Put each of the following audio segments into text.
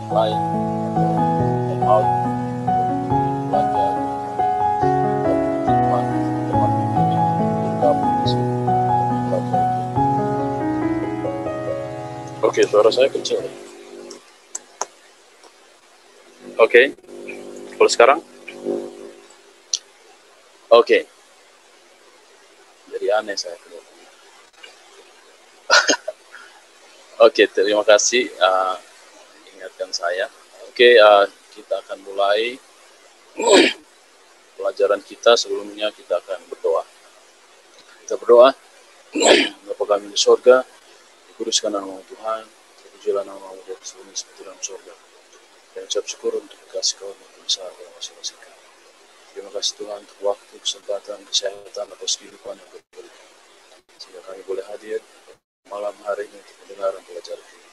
lain atau hangout belajar teman ini bergabung di sini belajar. Oke, suara saya kecil. Oke, kalau sekarang? Oke. Jadi aneh saya. Oke, terima kasih ingatkan saya. Oke, kita akan mulai pelajaran kita. Sebelumnya kita akan berdoa. Kita berdoa. Bapa kami di surga, dikuduskan nama Tuhan, terpujilah nama-Mu di atas bumi seperti dalam surga. Dan ucap syukur untuk kasih karunia yang besar dalam masing-masing kami. Terima kasih Tuhan untuk waktu, kesempatan, kesehatan, atas kehidupan yang Kau berikan. Sehingga kami boleh hadir malam hari ini untuk mendengar pelajaran ini.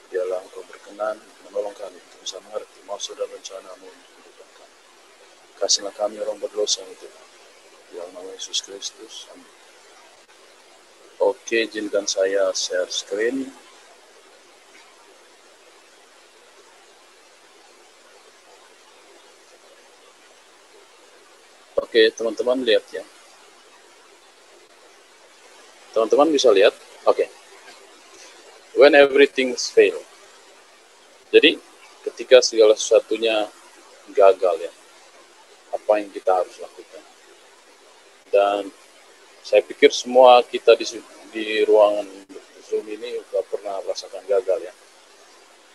Biarlah Engkau berkenan menolong kami untuk bisa mengerti maksud dan rencana-Mu untuk kehidupan kami. Kasihlah kami orang berdosa itu. Dalam nama Yesus Kristus. Amin. Oke, izinkan saya share screen. Oke, teman-teman lihat ya. Teman-teman bisa lihat? Oke. When everything's fail. Jadi, ketika segala sesuatunya gagal ya, apa yang kita harus lakukan? Dan saya pikir semua kita di ruangan Zoom ini sudah pernah merasakan gagal ya.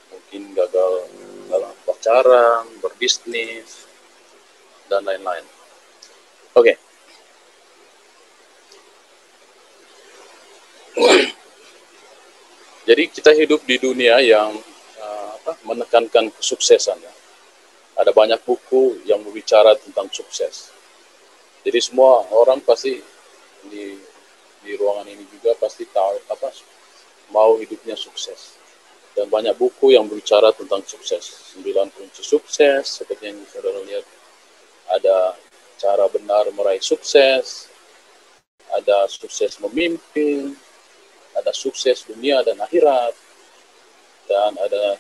Mungkin gagal dalam pacaran, berbisnis, dan lain-lain. Oke. Jadi kita hidup di dunia yang menekankan kesuksesan ya. Ada banyak buku yang berbicara tentang sukses. Jadi semua orang pasti di ruangan ini juga pasti tahu mau hidupnya sukses. Dan banyak buku yang berbicara tentang sukses. 9 kunci sukses, seperti yang saudara lihat. Ada cara benar meraih sukses, ada sukses memimpin, ada sukses dunia dan akhirat, dan ada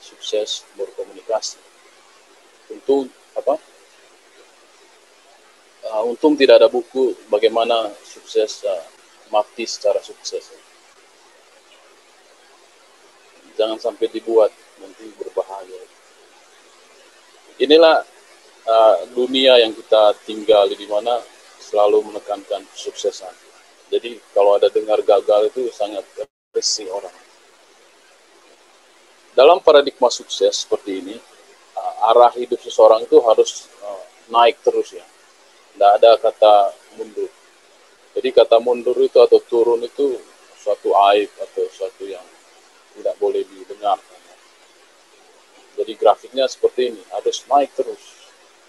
sukses berkomunikasi. Untung tidak ada buku bagaimana sukses mati secara sukses. Jangan sampai dibuat, nanti berbahaya. Inilah dunia yang kita tinggal di mana selalu menekankan kesuksesan. Jadi kalau ada dengar gagal itu sangat risih orang. Dalam paradigma sukses seperti ini, arah hidup seseorang itu harus naik terus ya. Tidak ada kata mundur. Jadi kata mundur itu atau turun itu suatu aib atau suatu yang tidak boleh didengarkan. Jadi grafiknya seperti ini, harus naik terus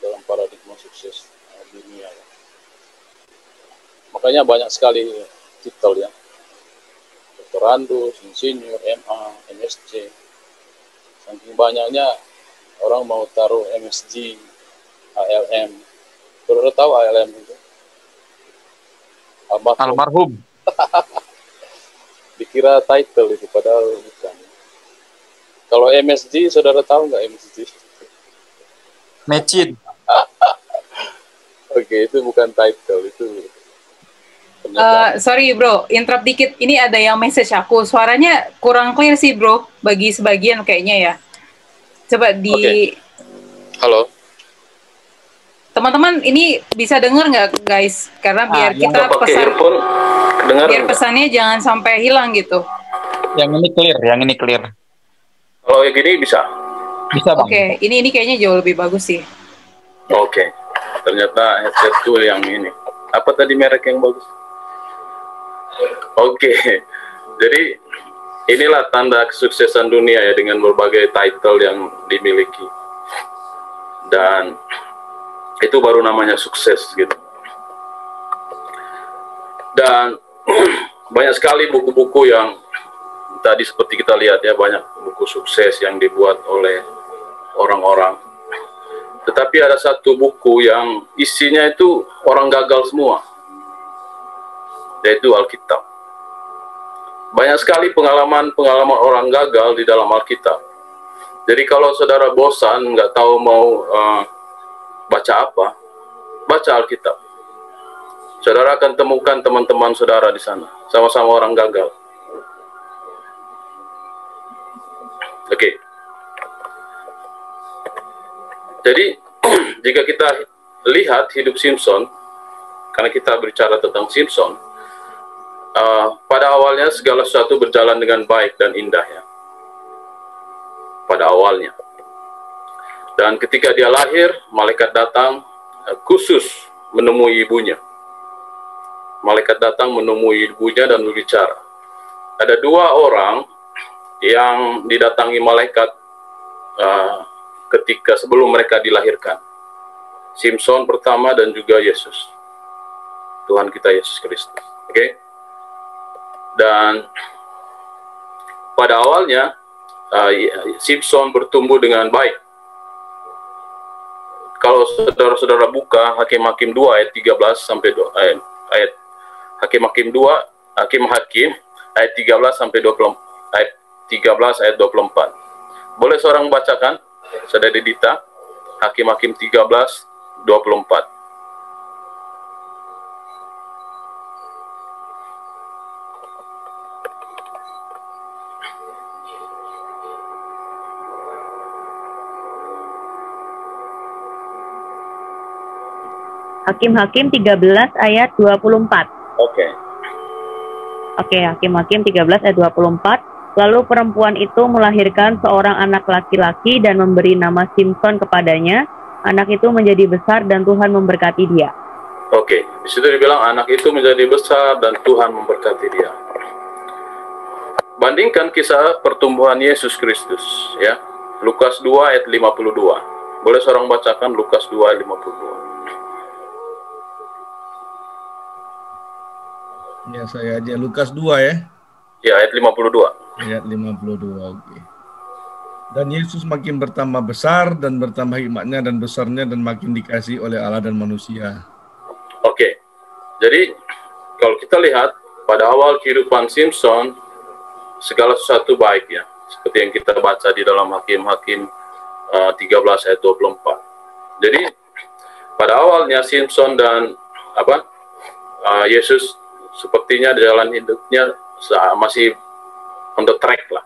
dalam paradigma sukses dunia. Ya. Makanya banyak sekali titel ya, doktorandus, insinyur, MA, MSc. Saking banyaknya orang mau taruh MSg, ALM. Saudara tahu ALM itu? Almarhum. Dikira title itu, padahal bukan. Kalau MSg, saudara tahu nggak MSg? Mecin. Oke, itu bukan title, itu. Sorry bro, interrupt dikit. Ini ada yang message aku. Suaranya kurang clear sih bro, bagi sebagian kayaknya ya. Coba di... Okay. Halo. Teman-teman, ini bisa dengar nggak guys? Karena biar kita pesan, biar pesannya jangan sampai hilang gitu. Yang ini clear. Kalau yang gini bisa? Bisa bang. Oke, ini kayaknya jauh lebih bagus sih. Oke. Ternyata headsetku yang ini. Apa tadi merek yang bagus? Oke. Jadi inilah tanda kesuksesan dunia ya, dengan berbagai title yang dimiliki. Dan itu baru namanya sukses gitu. Dan banyak sekali buku-buku yang tadi seperti kita lihat ya, banyak buku sukses yang dibuat oleh orang-orang. Tetapi ada satu buku yang isinya itu orang gagal semua, yaitu Alkitab. Banyak sekali pengalaman orang gagal di dalam Alkitab. Jadi kalau saudara bosan, nggak tahu mau baca apa, baca Alkitab. Saudara akan temukan teman-teman saudara di sana, sama-sama orang gagal. Oke. Jadi, jika kita lihat hidup Simpson, karena kita berbicara tentang Simpson, pada awalnya segala sesuatu berjalan dengan baik dan indah ya. Pada awalnya. Dan ketika dia lahir, malaikat datang khusus menemui ibunya. Malaikat datang menemui ibunya dan berbicara. Ada dua orang yang didatangi malaikat ketika sebelum mereka dilahirkan. Simpson pertama dan juga Yesus. Tuhan kita Yesus Kristus. Oke? Dan pada awalnya Simpson bertumbuh dengan baik. Kalau saudara-saudara buka Hakim-Hakim 2 ayat 13 sampai ayat Hakim-Hakim 2, Hakim-Hakim ayat 13 sampai 20, ayat 13 ayat 24. Boleh seorang bacakan? Saudara Dita, Hakim-Hakim 13 24. Hakim-Hakim 13 ayat 24. Oke. Oke, Hakim-Hakim 13 ayat 24. Lalu perempuan itu melahirkan seorang anak laki-laki dan memberi nama Simpson kepadanya. Anak itu menjadi besar dan Tuhan memberkati dia. Oke, di situ dibilang anak itu menjadi besar dan Tuhan memberkati dia. Bandingkan kisah pertumbuhan Yesus Kristus ya. Lukas 2 ayat 52. Boleh seorang bacakan Lukas 2 ayat 52. Ya, saya aja Lukas 2 ya. Ya, ayat 52. Ayat 52, oke. Dan Yesus makin bertambah besar dan bertambah hikmatnya dan besarnya dan makin dikasihi oleh Allah dan manusia. Oke. Jadi, kalau kita lihat pada awal kehidupan Simpson, segala sesuatu baik ya. Seperti yang kita baca di dalam Hakim-Hakim 13 ayat 24. Jadi, pada awalnya Simpson dan Yesus sepertinya jalan hidupnya masih on the track lah.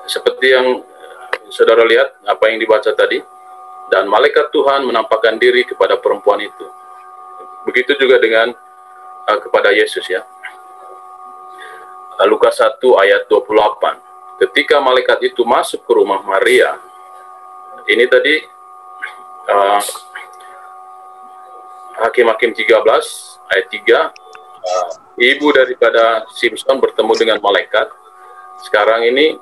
Seperti yang saudara lihat, apa yang dibaca tadi. Dan malaikat Tuhan menampakkan diri kepada perempuan itu. Begitu juga dengan kepada Yesus ya. Lukas 1 ayat 28. Ketika malaikat itu masuk ke rumah Maria, ini tadi Hakim-Hakim 13 ayat 3, ibu daripada Simpson bertemu dengan malaikat. Sekarang ini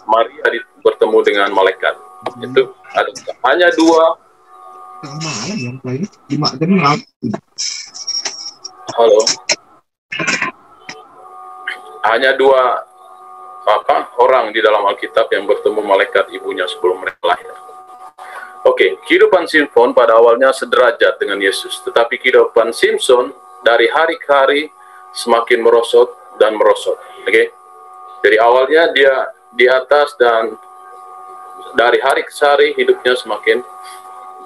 Maria bertemu dengan malaikat. Itu ada hanya dua. Halo. Hanya dua orang di dalam Alkitab yang bertemu malaikat ibunya sebelum mereka lahir. Oke, kehidupan Simpson pada awalnya sederajat dengan Yesus, tetapi kehidupan Simpson dari hari ke hari semakin merosot dan merosot. Oke. Dari awalnya dia di atas dan dari hari ke hari hidupnya semakin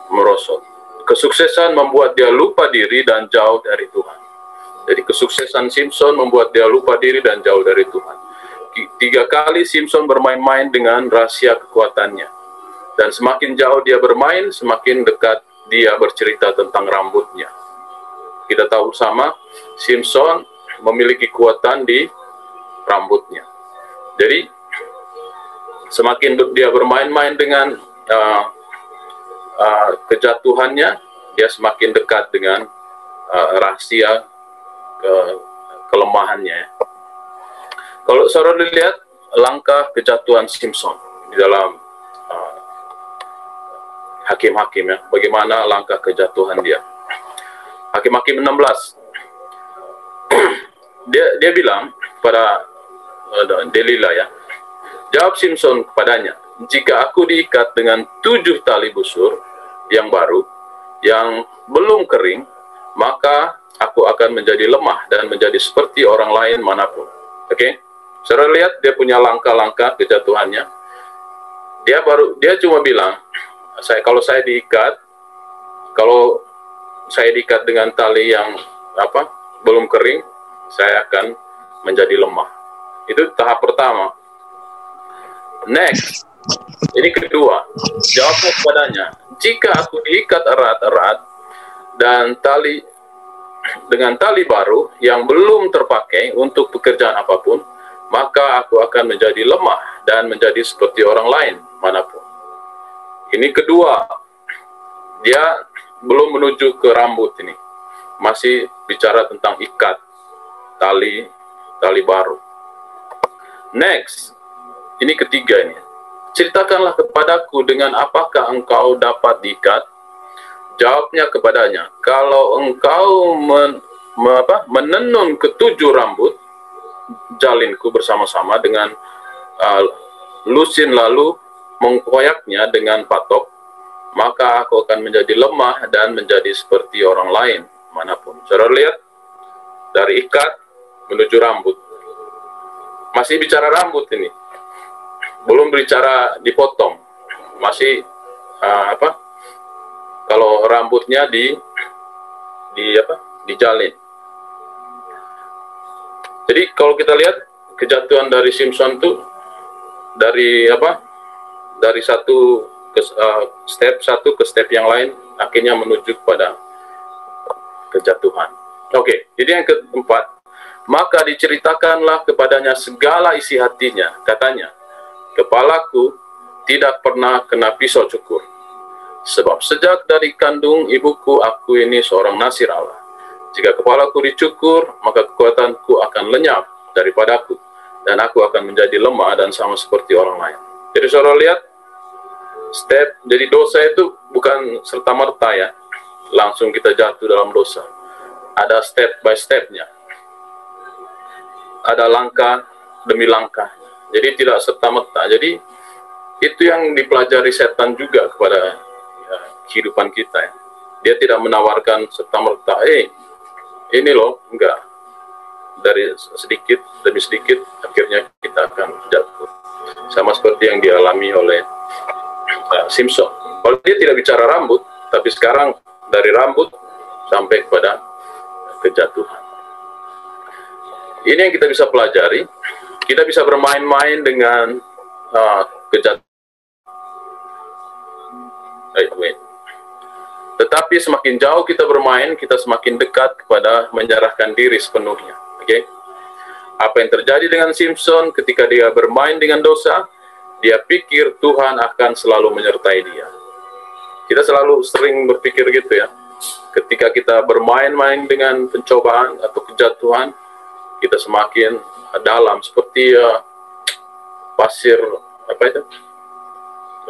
merosot. Kesuksesan membuat dia lupa diri dan jauh dari Tuhan. Jadi kesuksesan Simpson membuat dia lupa diri dan jauh dari Tuhan. 3 kali Simpson bermain-main dengan rahasia kekuatannya. Dan semakin jauh dia bermain, semakin dekat dia bercerita tentang rambutnya. Kita tahu sama, Simpson memiliki kekuatan di rambutnya. Jadi, semakin dia bermain-main dengan kejatuhannya, dia semakin dekat dengan rahasia kelemahannya. Kalau saudara lihat langkah kejatuhan Simpson di dalam Hakim-Hakim ya, bagaimana langkah kejatuhan dia. Hakim-Hakim 16. dia bilang pada Delila ya. Jawab Simpson kepadanya, jika aku diikat dengan 7 tali busur yang baru, yang belum kering, maka aku akan menjadi lemah dan menjadi seperti orang lain manapun. Oke? Saudara lihat dia punya langkah-langkah kejatuhannya. Dia cuma bilang, kalau saya diikat dengan tali yang belum kering, saya akan menjadi lemah. Itu tahap pertama. Next, ini kedua, jawabnya kepadanya, jika aku diikat erat-erat dan dengan tali baru yang belum terpakai untuk pekerjaan apapun, maka aku akan menjadi lemah dan menjadi seperti orang lain manapun. Ini kedua, dia belum menuju ke rambut ini, masih bicara tentang ikat tali baru. Next, ini ketiga ini. Ceritakanlah kepadaku dengan apakah engkau dapat diikat. Jawabnya kepadanya, kalau engkau menenun ketujuh rambut jalinku bersama-sama dengan lusin lalu mengkoyaknya dengan patok, maka aku akan menjadi lemah dan menjadi seperti orang lain manapun. Saudara lihat, dari ikat menuju rambut. Masih bicara rambut ini. Belum bicara dipotong. Masih kalau rambutnya dijalin. Jadi kalau kita lihat kejatuhan dari Simpson itu dari step satu ke step yang lain, akhirnya menuju kepada kejatuhan. Oke, jadi yang keempat, maka diceritakanlah kepadanya segala isi hatinya. Katanya, kepalaku tidak pernah kena pisau cukur, sebab sejak dari kandung ibuku aku ini seorang nasir Allah. Jika kepalaku dicukur, maka kekuatanku akan lenyap daripadaku, dan aku akan menjadi lemah dan sama seperti orang lain. Jadi saudara lihat, jadi dosa itu bukan serta-merta ya, langsung kita jatuh dalam dosa. Ada step by stepnya. Ada langkah demi langkah. Jadi tidak serta-merta. Jadi itu yang dipelajari setan juga kepada kehidupan kita ya. Dia tidak menawarkan serta-merta, ini loh, enggak. Dari sedikit demi sedikit, akhirnya kita akan jatuh. Sama seperti yang dialami oleh Simpson. Kalau dia tidak bicara rambut, tapi sekarang dari rambut sampai kepada kejatuhan. Ini yang kita bisa pelajari. Kita bisa bermain-main dengan kejatuhan. Tetapi semakin jauh kita bermain, kita semakin dekat kepada menyerahkan diri sepenuhnya. Oke? Apa yang terjadi dengan Simpson ketika dia bermain dengan dosa, dia pikir Tuhan akan selalu menyertai dia. Kita selalu sering berpikir gitu ya. Ketika kita bermain-main dengan pencobaan atau kejatuhan, kita semakin dalam seperti pasir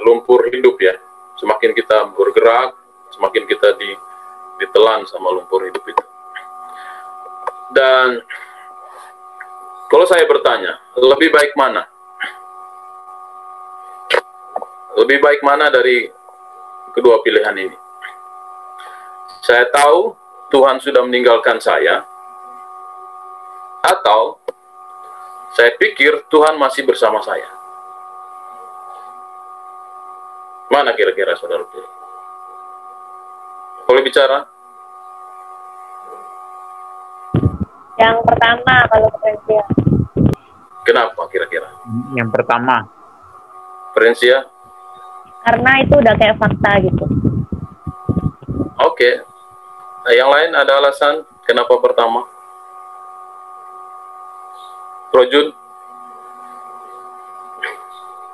lumpur hidup ya. Semakin kita bergerak, semakin kita ditelan sama lumpur hidup itu. Dan kalau saya bertanya, lebih baik mana? Lebih baik mana dari kedua pilihan ini? Saya tahu Tuhan sudah meninggalkan saya, atau saya pikir Tuhan masih bersama saya. Mana kira-kira saudara pilih? Boleh bicara? Yang pertama kalau Prensia. Kenapa kira-kira? Yang pertama. Prensia? Karena itu udah kayak fakta gitu. Oke. Nah, yang lain ada alasan kenapa pertama? Projun?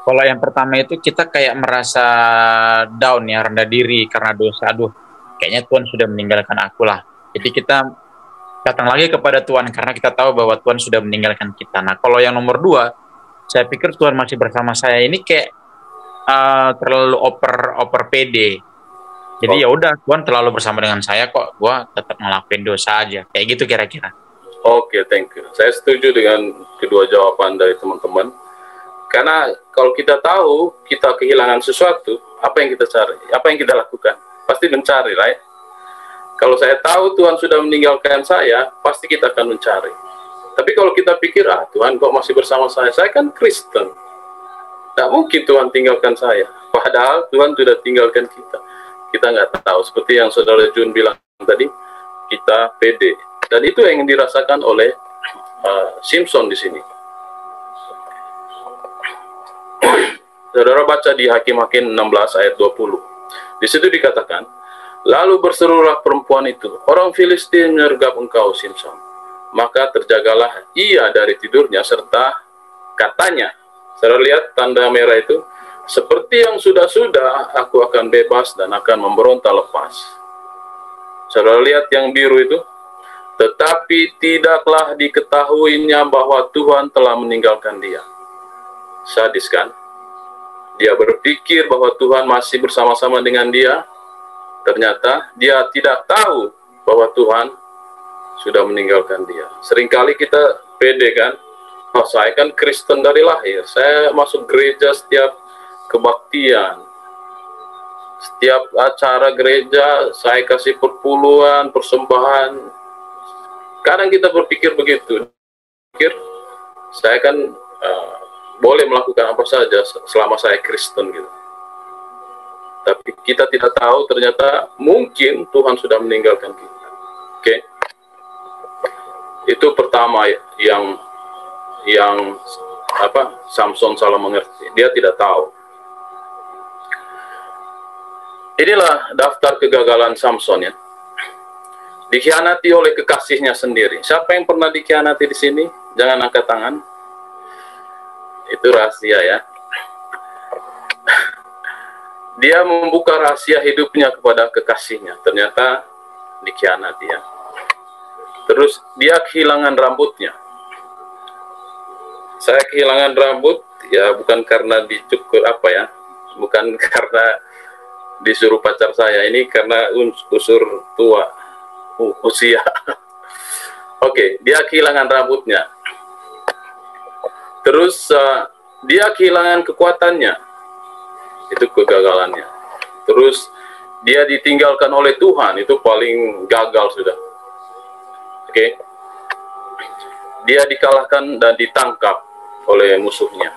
Kalau yang pertama itu kita kayak merasa down ya, rendah diri karena dosa. Aduh, kayaknya Tuhan sudah meninggalkan aku lah. Jadi kita datang lagi kepada Tuhan karena kita tahu bahwa Tuhan sudah meninggalkan kita. Nah, kalau yang nomor dua, saya pikir Tuhan masih bersama saya. Ini kayak terlalu oper pede. Jadi ya udah, Tuhan terlalu bersama dengan saya kok. Gua tetap ngelakuin dosa aja. Kayak gitu kira-kira. Oke, thank you. Saya setuju dengan kedua jawaban dari teman-teman. Karena kalau kita tahu kita kehilangan sesuatu, apa yang kita cari? Apa yang kita lakukan? Pasti mencari, right? Kalau saya tahu Tuhan sudah meninggalkan saya, pasti kita akan mencari. Tapi kalau kita pikir, Tuhan kok masih bersama saya kan Kristen. Tak mungkin Tuhan tinggalkan saya. Padahal Tuhan sudah tinggalkan kita. Kita nggak tahu. Seperti yang Saudara Jun bilang tadi, kita pede. Dan itu yang dirasakan oleh Simpson di sini. Saudara baca di Hakim-Hakim 16 ayat 20. Di situ dikatakan, lalu berserulah perempuan itu, orang Filistin menyergap engkau, Simpson. Maka terjagalah ia dari tidurnya, serta katanya, saudara lihat tanda merah itu, seperti yang sudah-sudah, aku akan bebas dan akan memberontak lepas. Saudara lihat yang biru itu, tetapi tidaklah diketahuinya bahwa Tuhan telah meninggalkan dia. Sadis kan? Dia berpikir bahwa Tuhan masih bersama-sama dengan dia. Ternyata dia tidak tahu bahwa Tuhan sudah meninggalkan dia. Seringkali kita pede kan, oh, saya kan Kristen dari lahir, saya masuk gereja setiap kebaktian, setiap acara gereja saya kasih perpuluhan, persembahan. Kadang kita berpikir begitu, pikir saya kan boleh melakukan apa saja selama saya Kristen gitu. Tapi kita tidak tahu ternyata mungkin Tuhan sudah meninggalkan kita. Oke. Itu pertama yang Samson salah mengerti. Dia tidak tahu. Inilah daftar kegagalan Samson ya. Dikhianati oleh kekasihnya sendiri. Siapa yang pernah dikhianati di sini? Jangan angkat tangan. Itu rahasia ya. Dia membuka rahasia hidupnya kepada kekasihnya. Ternyata dikhianati ya. Terus dia kehilangan rambutnya. Saya kehilangan rambut ya bukan karena dicukur apa ya. Bukan karena disuruh pacar saya. Ini karena unsur tua. Usia. Oke, dia kehilangan rambutnya. Terus dia kehilangan kekuatannya, itu kegagalannya. Terus dia ditinggalkan oleh Tuhan, itu paling gagal sudah. Oke. Dia dikalahkan dan ditangkap oleh musuhnya.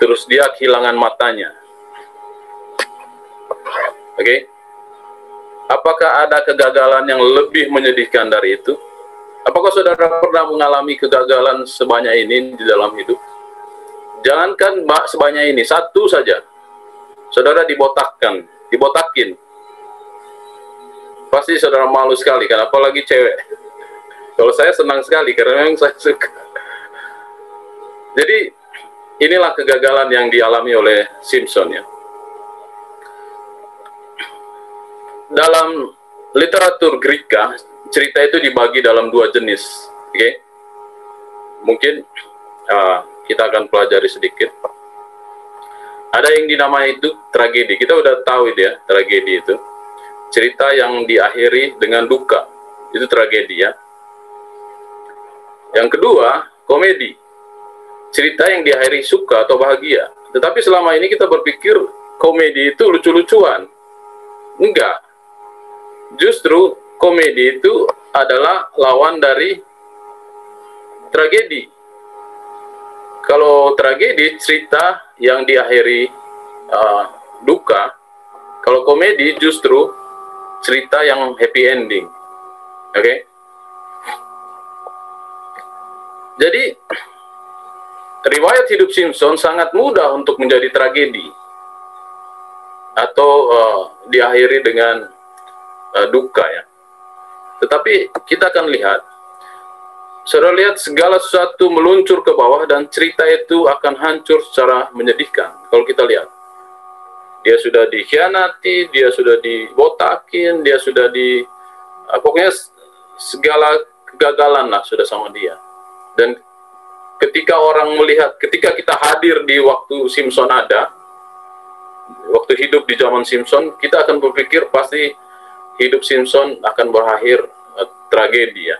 Terus dia kehilangan matanya. Oke. Apakah ada kegagalan yang lebih menyedihkan dari itu? Apakah saudara pernah mengalami kegagalan sebanyak ini di dalam hidup? Jangankan sebanyak ini, satu saja. Saudara dibotakin. Pasti saudara malu sekali kan, apalagi cewek. Kalau saya senang sekali, karena memang saya suka. Jadi, inilah kegagalan yang dialami oleh Simpson ya. Dalam literatur Greka, cerita itu dibagi dalam dua jenis, oke? Mungkin kita akan pelajari sedikit. Ada yang dinamai itu tragedi. Kita udah tahu itu ya, tragedi itu. Cerita yang diakhiri dengan duka, itu tragedi ya. Yang kedua, komedi. Cerita yang diakhiri suka atau bahagia. Tetapi selama ini kita berpikir komedi itu lucu-lucuan. Enggak. Justru komedi itu adalah lawan dari tragedi. Kalau tragedi, cerita yang diakhiri duka. Kalau komedi justru cerita yang happy ending. Oke? Jadi, riwayat hidup Simpson sangat mudah untuk menjadi tragedi. Atau diakhiri dengan duka ya. Tetapi kita akan lihat, saudara lihat segala sesuatu meluncur ke bawah dan cerita itu akan hancur secara menyedihkan. Kalau kita lihat, dia sudah dikhianati, dia sudah dibotakin, dia sudah pokoknya segala kegagalan lah sudah sama dia. Dan ketika orang melihat, ketika kita hadir di waktu Simpson ada, waktu hidup di zaman Simpson, kita akan berpikir pasti hidup Simpson akan berakhir tragedi ya,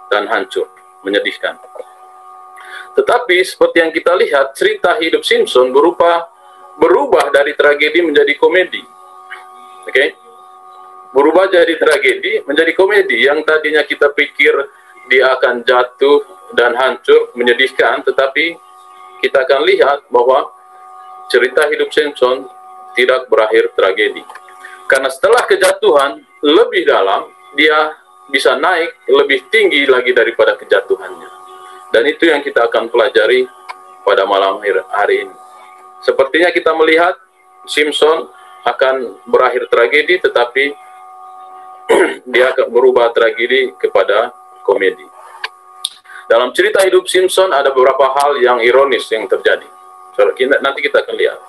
dan hancur, menyedihkan. Tetapi seperti yang kita lihat, cerita hidup Simpson berubah dari tragedi menjadi komedi. Oke? Berubah dari tragedi menjadi komedi. Yang tadinya kita pikir dia akan jatuh dan hancur, menyedihkan, tetapi kita akan lihat bahwa cerita hidup Simpson tidak berakhir tragedi. Karena setelah kejatuhan lebih dalam, dia bisa naik lebih tinggi lagi daripada kejatuhannya. Dan itu yang kita akan pelajari pada malam hari ini. Sepertinya kita melihat Simpson akan berakhir tragedi, tetapi dia akan berubah tragedi kepada komedi. Dalam cerita hidup Simpson ada beberapa hal yang ironis yang terjadi. Nanti kita akan lihat.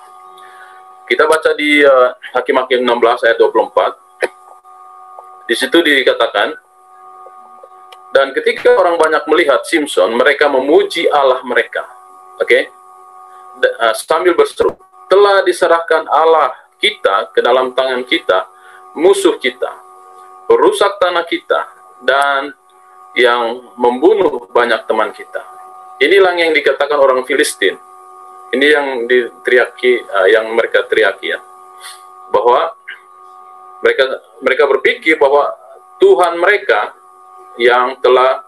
Kita baca di Hakim-Hakim 16 ayat 24. Di situ dikatakan, dan ketika orang banyak melihat Simpson, mereka memuji Allah mereka. Oke? Sambil berseru, telah diserahkan Allah kita ke dalam tangan kita, musuh kita, perusak tanah kita, dan yang membunuh banyak teman kita. Inilah yang dikatakan orang Filistin. Ini yang diteriaki, yang mereka teriaki, ya, bahwa mereka berpikir bahwa Tuhan mereka yang telah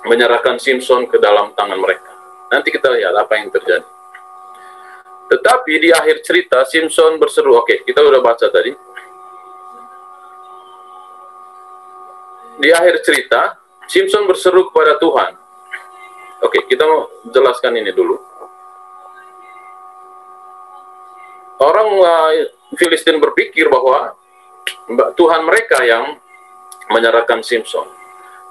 menyerahkan Simpson ke dalam tangan mereka. Nanti kita lihat apa yang terjadi. Tetapi di akhir cerita Simpson berseru. Oke, kita udah baca tadi. Di akhir cerita Simpson berseru kepada Tuhan. Oke, kita mau jelaskan ini dulu. Orang Filistin berpikir bahwa Tuhan mereka yang menyerahkan Simpson.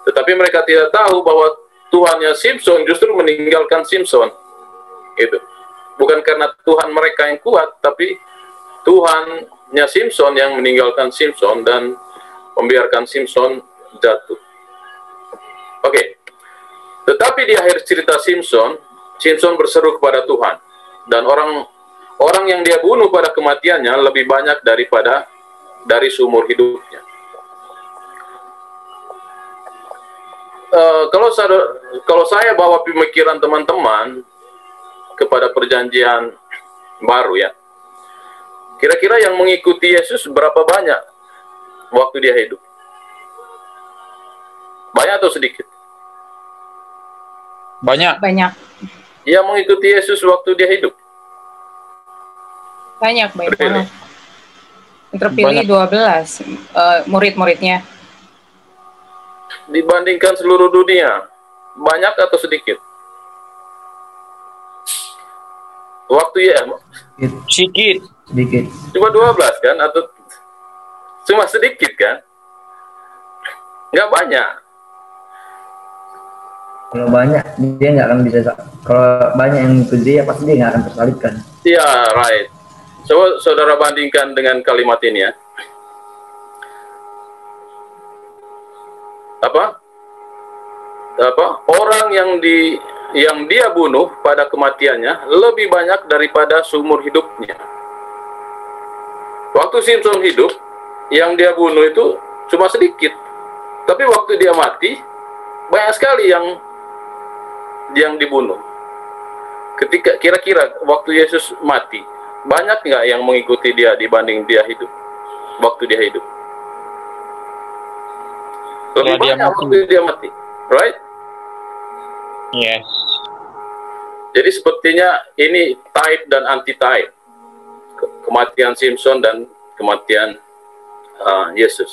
Tetapi mereka tidak tahu bahwa Tuhannya Simpson justru meninggalkan Simpson. Itu. Bukan karena Tuhan mereka yang kuat, tapi Tuhannya Simpson yang meninggalkan Simpson dan membiarkan Simpson jatuh. Oke. Tetapi di akhir cerita Simpson berseru kepada Tuhan. Dan orang yang dia bunuh pada kematiannya lebih banyak dari seumur hidupnya. Kalau saya bawa pemikiran teman-teman kepada perjanjian baru, ya, kira-kira yang mengikuti Yesus berapa banyak waktu dia hidup? Banyak atau sedikit? Banyak. Banyak. Yang mengikuti Yesus waktu dia hidup? Banyak banget. Terpilih 12 murid-muridnya. Dibandingkan seluruh dunia, banyak atau sedikit? Waktu ya sedikit. Cuma 12 kan? Atau cuma sedikit kan? Nggak banyak. Kalau banyak dia nggak akan bisa. Kalau banyak yang ikut dia pasti dia nggak akan tersalibkan. Iya, right. Coba saudara bandingkan dengan kalimat ini, ya. Orang yang dia bunuh pada kematiannya lebih banyak daripada seumur hidupnya. Waktu Simpson hidup, yang dia bunuh itu cuma sedikit. Tapi waktu dia mati, banyak sekali yang dibunuh. Ketika kira-kira waktu Yesus mati, banyak nggak yang mengikuti dia dibanding dia hidup? Waktu dia hidup lebih banyak waktu dia mati, right? Yes. Jadi sepertinya ini type dan anti-type, kematian Simpson dan kematian Yesus.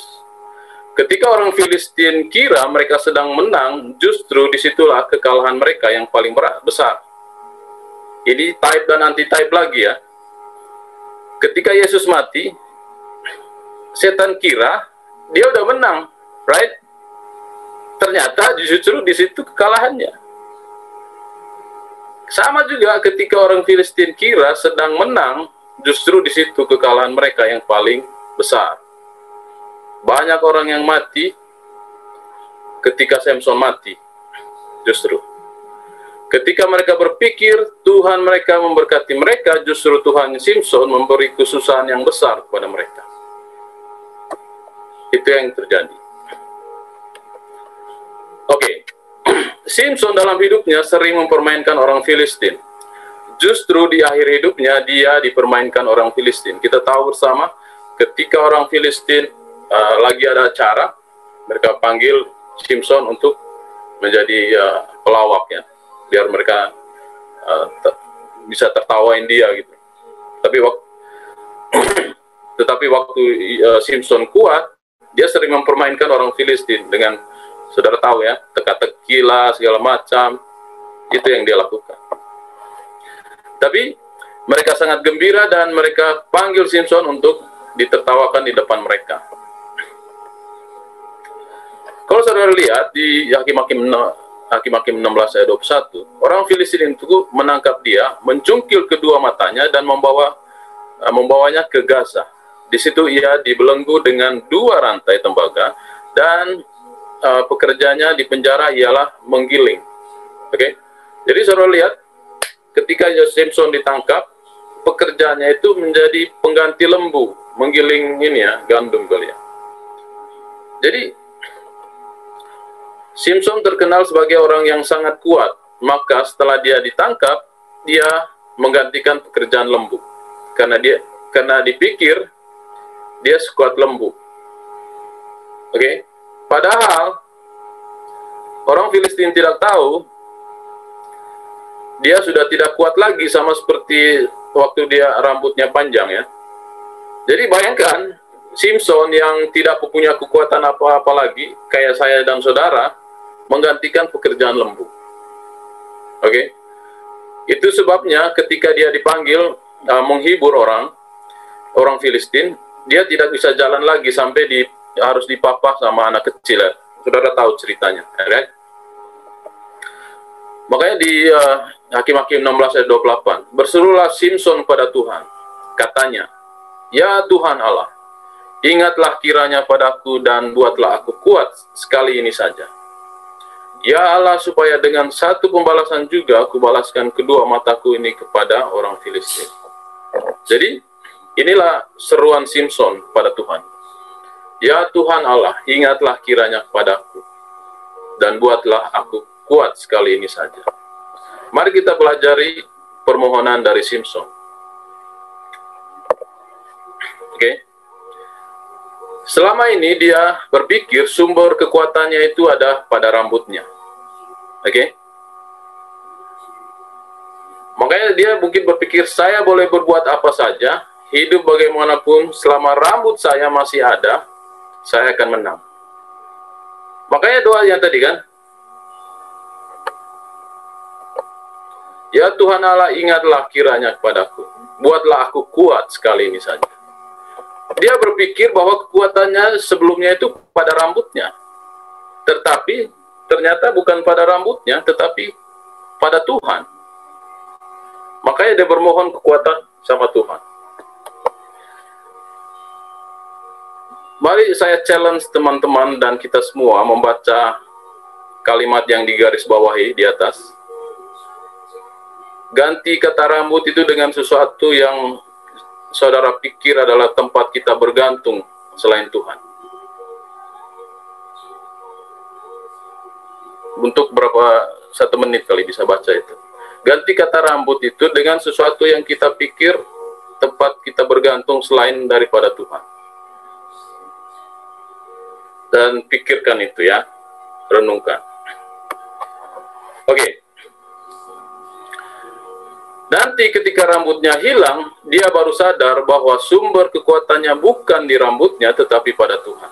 Ketika orang Filistin kira mereka sedang menang, justru disitulah kekalahan mereka yang paling besar. Ini type dan anti-type lagi, ya. Ketika Yesus mati, setan kira dia udah menang, right? Ternyata justru di situ kekalahannya. Sama juga ketika orang Filistin kira sedang menang, justru di situ kekalahan mereka yang paling besar. Banyak orang yang mati ketika Samson mati, justru. Ketika mereka berpikir Tuhan mereka memberkati mereka, justru Tuhan Simpson memberi kesusahan yang besar kepada mereka. Itu yang terjadi. Oke. Simpson dalam hidupnya sering mempermainkan orang Filistin. Justru di akhir hidupnya dia dipermainkan orang Filistin. Kita tahu bersama ketika orang Filistin lagi ada acara, mereka panggil Simpson untuk menjadi pelawak, ya, biar mereka bisa tertawain dia gitu. Tetapi waktu Simpson kuat, dia sering mempermainkan orang Filistin dengan, saudara tahu ya, teka-teki lah segala macam. Itu yang dia lakukan. Tapi mereka sangat gembira dan mereka panggil Simpson untuk ditertawakan di depan mereka. Kalau saudara lihat di Hakim-Hakim 16 ayat 21, orang Filistin itu menangkap dia, mencungkil kedua matanya dan membawanya ke Gaza. Di situ ia dibelenggu dengan 2 rantai tembaga dan pekerjaannya di penjara ialah menggiling. Oke? Jadi saudara lihat, ketika Simpson ditangkap, pekerjaannya itu menjadi pengganti lembu, menggiling ini ya, gandum kali ya. Jadi Simpson terkenal sebagai orang yang sangat kuat, maka setelah dia ditangkap, dia menggantikan pekerjaan lembu. Karena dipikir dia sekuat lembu. Oke? Padahal orang Filistin tidak tahu dia sudah tidak kuat lagi sama seperti waktu dia rambutnya panjang ya. Jadi bayangkan Simpson yang tidak punya kekuatan apa-apa lagi, kayak saya dan saudara, menggantikan pekerjaan lembu. Oke? Itu sebabnya ketika dia dipanggil menghibur orang Filistin, dia tidak bisa jalan lagi sampai harus dipapah sama anak kecil. Ya. Saudara tahu ceritanya, ya kan? Makanya di Hakim-Hakim 16 ayat 28, berserulah Simpson pada Tuhan, katanya, "Ya Tuhan Allah, ingatlah kiranya padaku dan buatlah aku kuat sekali ini saja. Ya Allah, supaya dengan satu pembalasan juga aku balaskan kedua mataku ini kepada orang Filistin." Jadi, inilah seruan Simpson pada Tuhan. Ya Tuhan Allah, ingatlah kiranya kepadaku, dan buatlah aku kuat sekali ini saja. Mari kita pelajari permohonan dari Simpson. Oke. Selama ini dia berpikir sumber kekuatannya itu ada pada rambutnya. Oke. Makanya dia mungkin berpikir, saya boleh berbuat apa saja, hidup bagaimanapun, selama rambut saya masih ada, saya akan menang. Makanya doa yang tadi kan, ya Tuhan Allah, ingatlah kiranya kepadaku, buatlah aku kuat sekali ini saja. Dia berpikir bahwa kekuatannya sebelumnya itu pada rambutnya. Tetapi ternyata bukan pada rambutnya, tetapi pada Tuhan. Makanya dia bermohon kekuatan sama Tuhan. Mari saya challenge teman-teman dan kita semua membaca kalimat yang digarisbawahi di atas. Ganti kata rambut itu dengan sesuatu yang saudara pikir adalah tempat kita bergantung selain Tuhan. Untuk satu menit kali bisa baca itu. Ganti kata rambut itu dengan sesuatu yang kita pikir tempat kita bergantung selain daripada Tuhan. Dan pikirkan itu ya, renungkan. Oke. Nanti ketika rambutnya hilang, dia baru sadar bahwa sumber kekuatannya bukan di rambutnya, tetapi pada Tuhan.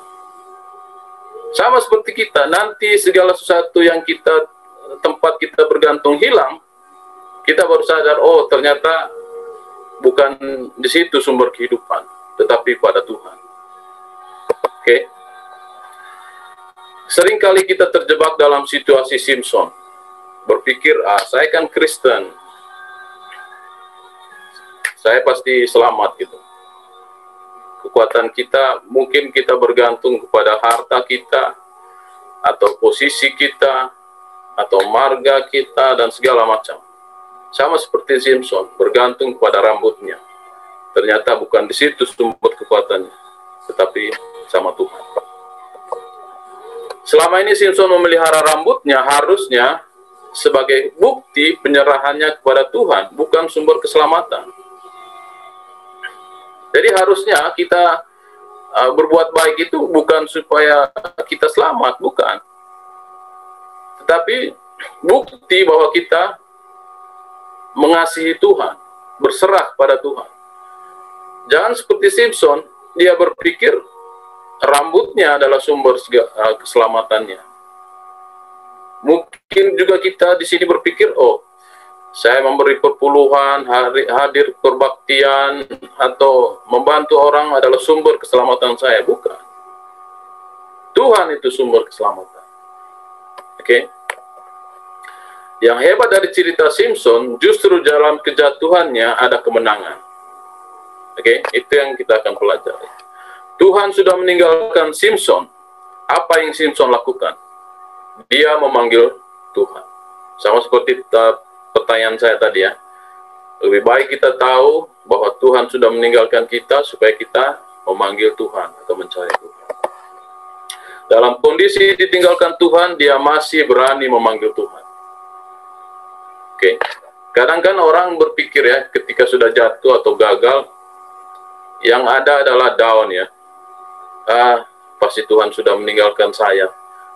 Sama seperti kita, nanti segala sesuatu yang tempat kita bergantung hilang, kita baru sadar, oh ternyata bukan di situ sumber kehidupan, tetapi pada Tuhan. Oke. Seringkali kita terjebak dalam situasi Simpson. Berpikir, saya kan Kristen, saya pasti selamat gitu. Kekuatan kita, mungkin kita bergantung kepada harta kita, atau posisi kita, atau marga kita, dan segala macam. Sama seperti Simpson, bergantung kepada rambutnya. Ternyata bukan di situ sumber kekuatannya, tetapi sama Tuhan. Selama ini Simpson memelihara rambutnya harusnya sebagai bukti penyerahannya kepada Tuhan, bukan sumber keselamatan. Jadi harusnya kita berbuat baik itu bukan supaya kita selamat, bukan. Tetapi bukti bahwa kita mengasihi Tuhan, berserah pada Tuhan. Jangan seperti Simpson, dia berpikir rambutnya adalah sumber keselamatannya. Mungkin juga kita di sini berpikir, oh, saya memberi perpuluhan, hadir perbaktian, atau membantu orang adalah sumber keselamatan saya. Bukan. Tuhan itu sumber keselamatan. Oke? Yang hebat dari cerita Simpson, justru dalam kejatuhannya ada kemenangan. Oke? Itu yang kita akan pelajari. Tuhan sudah meninggalkan Simpson. Apa yang Simpson lakukan? Dia memanggil Tuhan. Sama seperti pertanyaan saya tadi ya. Lebih baik kita tahu bahwa Tuhan sudah meninggalkan kita supaya kita memanggil Tuhan atau mencari Tuhan. Dalam kondisi ditinggalkan Tuhan, dia masih berani memanggil Tuhan. Oke. Kadang kan orang berpikir ya, ketika sudah jatuh atau gagal, yang ada adalah down ya. Pasti Tuhan sudah meninggalkan saya.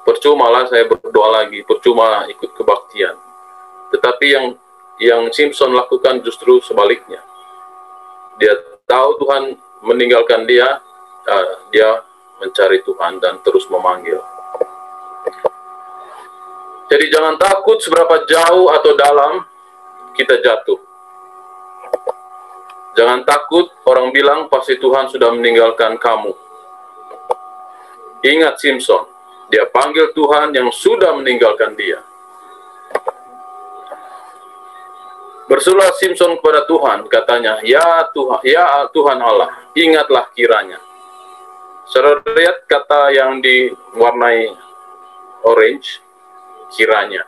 Percuma lah saya berdoa lagi, percuma ikut kebaktian. Tetapi yang Simpson lakukan justru sebaliknya. Dia tahu Tuhan meninggalkan dia, dia mencari Tuhan dan terus memanggil. Jadi jangan takut seberapa jauh atau dalam kita jatuh. Jangan takut orang bilang pasti Tuhan sudah meninggalkan kamu. Ingat Simpson, dia panggil Tuhan yang sudah meninggalkan dia. Berserulah Simpson kepada Tuhan, katanya, ya Tuhan Allah, ingatlah kiranya. Saudara lihat kata yang diwarnai orange, kiranya.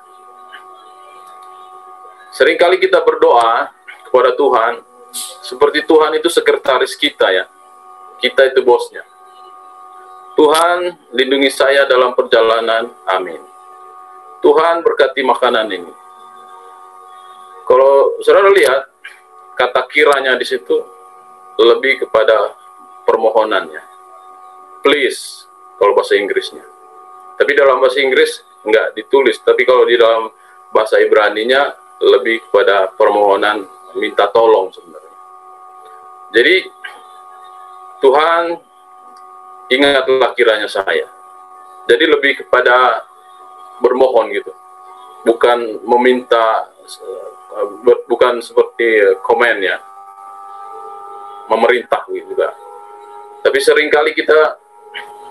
Seringkali kita berdoa kepada Tuhan, seperti Tuhan itu sekretaris kita ya. Kita itu bosnya. Tuhan, lindungi saya dalam perjalanan, amin. Tuhan berkati makanan ini. Kalau saudara lihat, kata kiranya di situ lebih kepada permohonannya. Please, kalau bahasa Inggrisnya. Tapi dalam bahasa Inggris enggak ditulis, tapi kalau di dalam bahasa Ibraninya lebih kepada permohonan minta tolong sebenarnya. Jadi, Tuhan, ingatlah kiranya saya. Jadi lebih kepada bermohon gitu. Bukan meminta, bukan seperti komen ya. Memerintah gitu juga. Tapi seringkali kita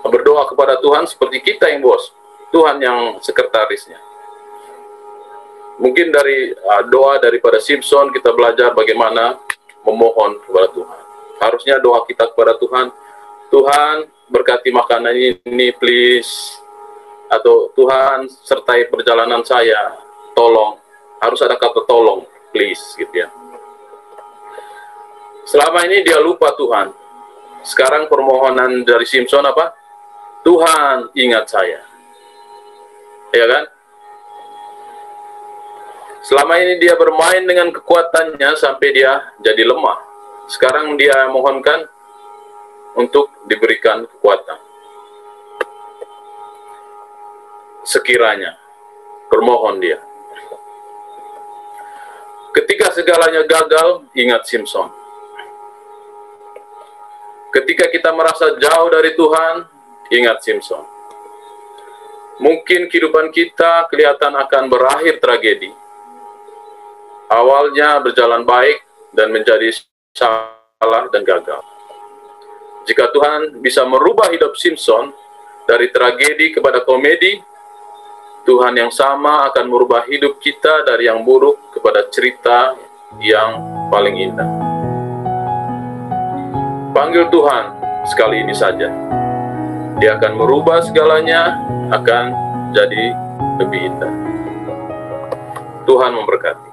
berdoa kepada Tuhan seperti kita yang bos. Tuhan yang sekretarisnya. Mungkin dari doa daripada Simpson kita belajar bagaimana memohon kepada Tuhan. Harusnya doa kita kepada Tuhan, Tuhan berkati makanan ini please, atau Tuhan sertai perjalanan saya, tolong. Harus ada kata tolong, please gitu ya. Selama ini dia lupa Tuhan. Sekarang permohonan dari Simpson apa? Tuhan ingat saya. Ya kan? Selama ini dia bermain dengan kekuatannya sampai dia jadi lemah. Sekarang dia mohonkan untuk diberikan kekuatan. Sekiranya bermohon dia. Ketika segalanya gagal, ingat Simpson. Ketika kita merasa jauh dari Tuhan, ingat Simpson. Mungkin kehidupan kita kelihatan akan berakhir tragedi. Awalnya berjalan baik dan menjadi salah dan gagal. Jika Tuhan bisa merubah hidup Simpson dari tragedi kepada komedi, Tuhan yang sama akan merubah hidup kita dari yang buruk kepada cerita yang paling indah. Panggil Tuhan sekali ini saja. Dia akan merubah segalanya, akan jadi lebih indah. Tuhan memberkati.